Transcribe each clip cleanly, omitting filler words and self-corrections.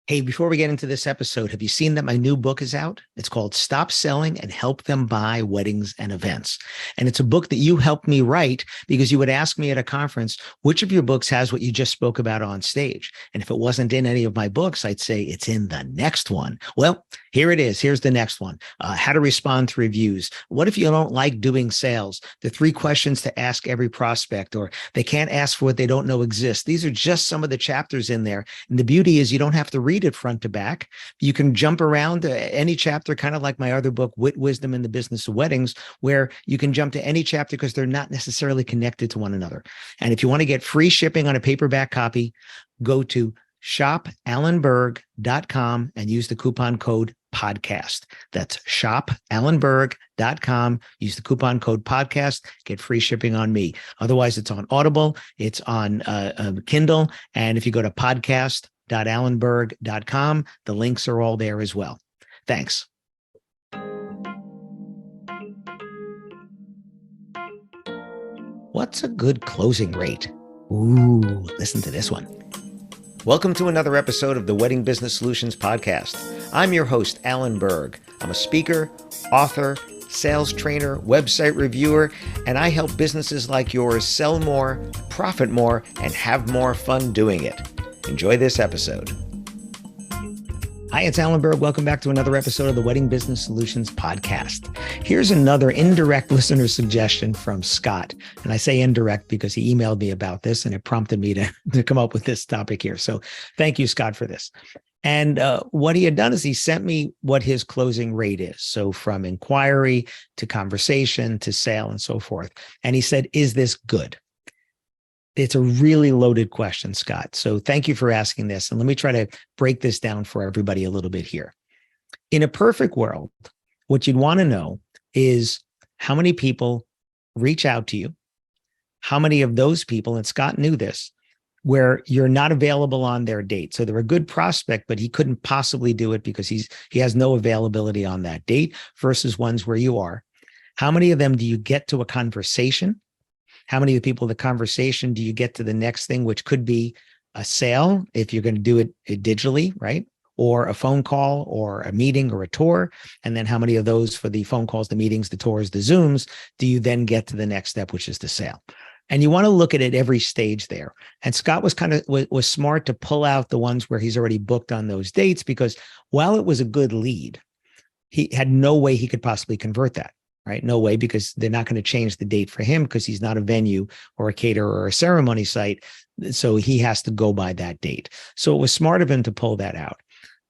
Hey, before we get into this episode, have you seen that my new book is out? It's called Stop Selling and Help Them Buy Weddings and Events. And it's a book that you helped me write because you would ask me at a conference, which of your books has what you just spoke about on stage? And if it wasn't in any of my books, I'd say it's in the next one. Well, here it is. Here's the next one. How to respond to reviews. What if you don't like doing sales? The 3 questions to ask every prospect, or they can't ask for what they don't know exists. These are just some of the chapters in there. And the beauty is you don't have to read it front to back. You can jump around to any chapter, kind of like my other book, Wit, Wisdom, and the Business of Weddings, where you can jump to any chapter because they're not necessarily connected to one another. And if you want to get free shipping on a paperback copy, go to shopalanberg.com and use the coupon code podcast. That's shopalanberg.com. Use the coupon code podcast, get free shipping on me. Otherwise, it's on Audible, it's on Kindle. And if you go to podcast.allenberg.com, the links are all there as well. Thanks. What's a good closing rate? Ooh, listen to this one. Welcome to another episode of the Wedding Business Solutions Podcast. I'm your host, Allen Berg. I'm a speaker, author, sales trainer, website reviewer, and I help businesses like yours sell more, profit more, and have more fun doing it. Enjoy this episode. Hi, it's Allen Berg. Welcome back to another episode of the Wedding Business Solutions Podcast. Here's another indirect listener suggestion from Scott. And I say indirect because he emailed me about this and it prompted me to come up with this topic here. So thank you, Scott, for this. And what he had done is he sent me what his closing rate is. So from inquiry to conversation to sale and so forth. And he said, is this good? It's a really loaded question, Scott. So thank you for asking this. And let me try to break this down for everybody a little bit here. In a perfect world, what you'd want to know is how many people reach out to you, how many of those people, and Scott knew this, where you're not available on their date. So they're a good prospect, but he couldn't possibly do it because he has no availability on that date versus ones where you are. How many of them do you get to a conversation? How many of the people in the conversation do you get to the next thing, which could be a sale if you're going to do it digitally, right? Or a phone call or a meeting or a tour. And then how many of those for the phone calls, the meetings, the tours, the Zooms, do you then get to the next step, which is the sale? And you want to look at it every stage there. And Scott was smart to pull out the ones where he's already booked on those dates, because while it was a good lead, he had no way he could possibly convert that. Right? No way, because they're not going to change the date for him because he's not a venue or a caterer or a ceremony site. So he has to go by that date. So it was smart of him to pull that out.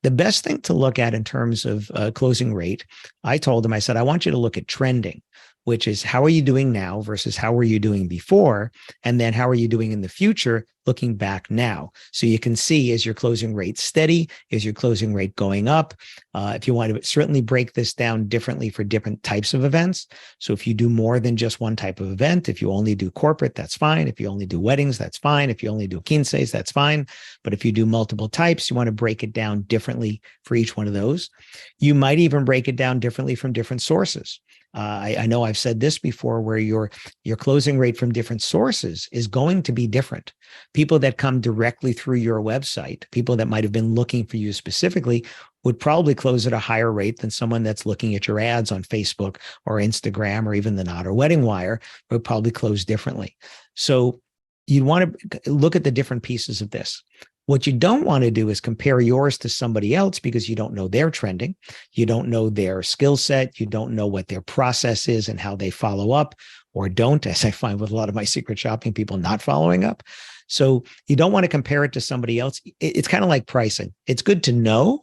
The best thing to look at in terms of closing rate, I told him, I said, I want you to look at trending, which is how are you doing now versus how were you doing before? And then how are you doing in the future, looking back now? So you can see, is your closing rate steady? Is your closing rate going up? If you want to certainly break this down differently for different types of events. So if you do more than just one type of event, if you only do corporate, that's fine. If you only do weddings, that's fine. If you only do quinces, that's fine. But if you do multiple types, you want to break it down differently for each one of those. You might even break it down differently from different sources. I know I've said this before, where your closing rate from different sources is going to be different. People that come directly through your website, people that might have been looking for you specifically, would probably close at a higher rate than someone that's looking at your ads on Facebook or Instagram or even the Knot or Wedding Wire, would probably close differently. So you want to look at the different pieces of this. What you don't want to do is compare yours to somebody else, because you don't know their trending. You don't know their skill set. You don't know what their process is and how they follow up or don't, as I find with a lot of my secret shopping people not following up. So you don't want to compare it to somebody else. It's kind of like pricing. It's good to know,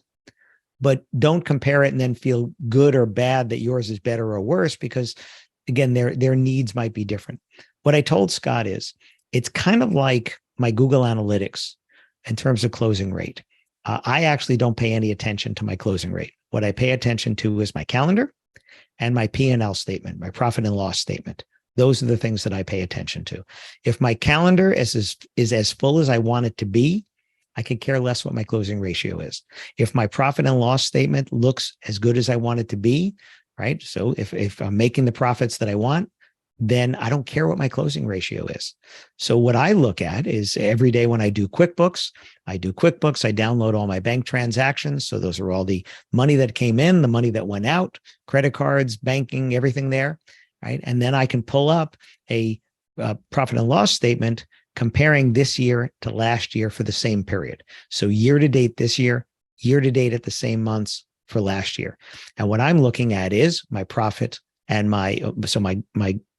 but don't compare it and then feel good or bad that yours is better or worse, because again, their needs might be different. What I told Scott is, it's kind of like my Google Analytics in terms of closing rate. I actually don't pay any attention to my closing rate. What I pay attention to is my calendar and my P&L statement, my profit and loss statement. Those are the things that I pay attention to. If my calendar is as full as I want it to be, I could care less what my closing ratio is. If my profit and loss statement looks as good as I want it to be, right? So if I'm making the profits that I want, then I don't care what my closing ratio is. So what I look at is every day when I do QuickBooks, I download all my bank transactions. So those are all the money that came in, the money that went out, credit cards, banking, everything there, right? And then I can pull up a profit and loss statement comparing this year to last year for the same period. So year to date this year to at the same months for last year. And what I'm looking at is my profit and my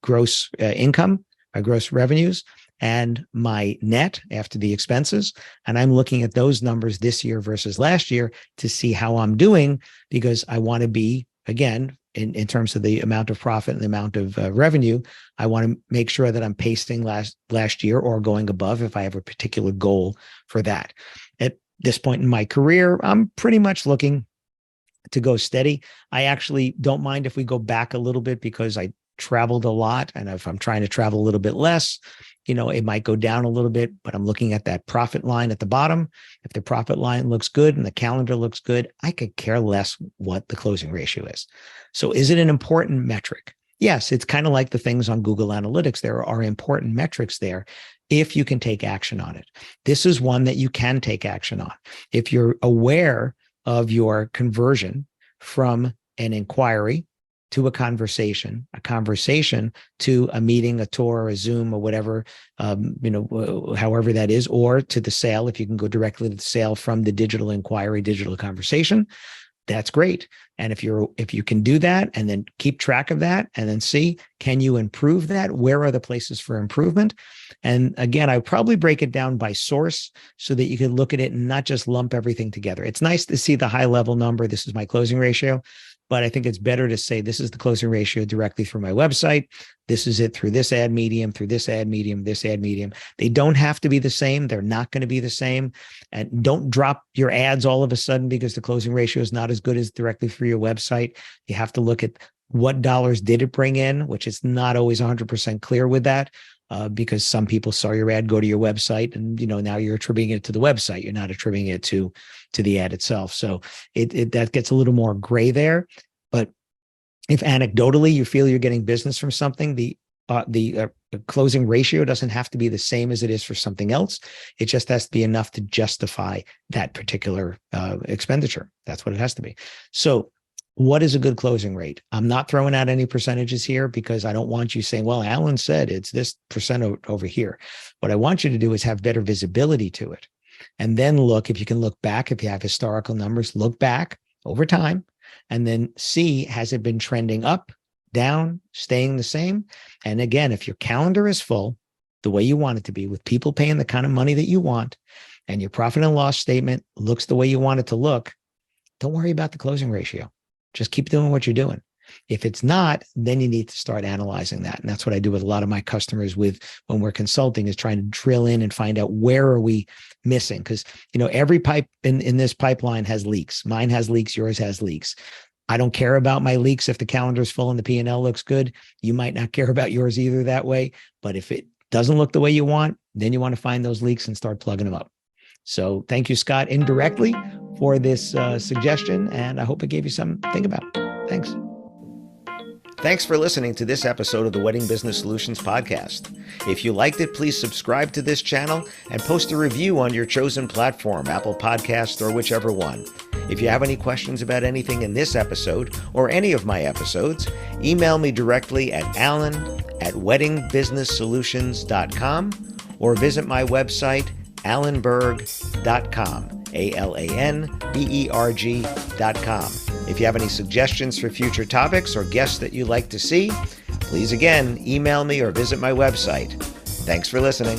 gross income, my gross revenues, and my net after the expenses. And I'm looking at those numbers this year versus last year to see how I'm doing, because I want to be, again, in terms of the amount of profit and the amount of revenue, I want to make sure that I'm pacing last year or going above if I have a particular goal for that. At this point in my career, I'm pretty much looking to go steady. I actually don't mind if we go back a little bit because I traveled a lot. And if I'm trying to travel a little bit less, it might go down a little bit, but I'm looking at that profit line at the bottom. If the profit line looks good and the calendar looks good, I could care less what the closing ratio is. So is it an important metric? Yes, it's kind of like the things on Google Analytics. There are important metrics there if you can take action on it. This is one that you can take action on. If you're aware of your conversion from an inquiry to a conversation to a meeting, a tour, a Zoom, or whatever, however that is, or to the sale, if you can go directly to the sale from the digital inquiry, digital conversation, that's great. And if you can do that and then keep track of that and then see, can you improve that? Where are the places for improvement? And again, I would probably break it down by source so that you can look at it and not just lump everything together. It's nice to see the high level number. This is my closing ratio. But I think it's better to say this is the closing ratio directly through my website. This is it through this ad medium, through this ad medium, this ad medium. They don't have to be the same. They're not going to be the same. And don't drop your ads all of a sudden because the closing ratio is not as good as directly through your website. You have to look at what dollars did it bring in, which is not always 100% clear with that. Because some people saw your ad, go to your website, and now you're attributing it to the website. You're not attributing it to the ad itself. So that gets a little more gray there. But if anecdotally you feel you're getting business from something, the closing ratio doesn't have to be the same as it is for something else. It just has to be enough to justify that particular expenditure. That's what it has to be. So what is a good closing rate? I'm not throwing out any percentages here because I don't want you saying, well, Alan said it's this percent over here. What I want you to do is have better visibility to it. And then look, if you can look back, if you have historical numbers, look back over time and then see, has it been trending up, down, staying the same? And again, if your calendar is full the way you want it to be, with people paying the kind of money that you want, and your profit and loss statement looks the way you want it to look, don't worry about the closing ratio. Just keep doing what you're doing. If it's not, then you need to start analyzing that. And that's what I do with a lot of my customers when we're consulting, is trying to drill in and find out where are we missing? Because, every pipe in this pipeline has leaks. Mine has leaks. Yours has leaks. I don't care about my leaks. If the calendar's full and the P&L looks good, you might not care about yours either that way. But if it doesn't look the way you want, then you want to find those leaks and start plugging them up. So thank you, Scott, indirectly for this suggestion, and I hope it gave you something to think about. Thanks. Thanks for listening to this episode of the Wedding Business Solutions Podcast. If you liked it, please subscribe to this channel and post a review on your chosen platform, Apple Podcasts or whichever one. If you have any questions about anything in this episode or any of my episodes, email me directly at alan@weddingbusinesssolutions.com or visit my website, alanberg.com, alanberg.com. If you have any suggestions for future topics or guests that you'd like to see, please again, email me or visit my website. Thanks for listening.